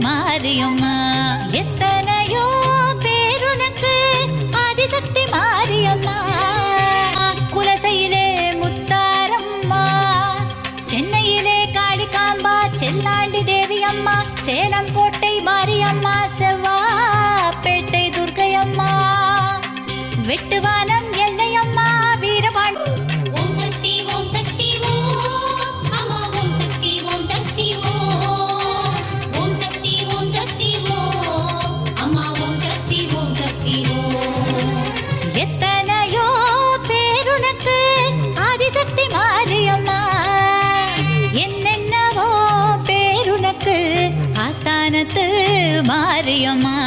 மாரியம்மா. எத்தனையோ பேருனக்கு ஆதிசக்தி மாரியம்மா. குலசையிலே முத்தாரம்மா, சென்னையிலே காளிகாம்பா, செல்லாண்டி தேவி அம்மா, சேலம் கோட்டை மாரியம்மா, செவ்வாப்பேட்டை துர்க்கையம்மா, வெட்டுவானம் எல்லையம்மா, வீரபாண்டி. ஓம் சக்தி ஓம் சக்தி ஓம் அம்மா ஓம் சக்தி ஓம் சக்தி ஓம். ஓம் சக்தி ஓம் சக்தி ஓம் அம்மா ஓம் சக்தி ஓம் சக்தி ஓம். எத்தனையோ பேருனக்கு ஆதிசக்தி மாரியம்மா. என்னென்னவோ பேருனக்கு ஆஸ்தானத்து மாரியம்மா.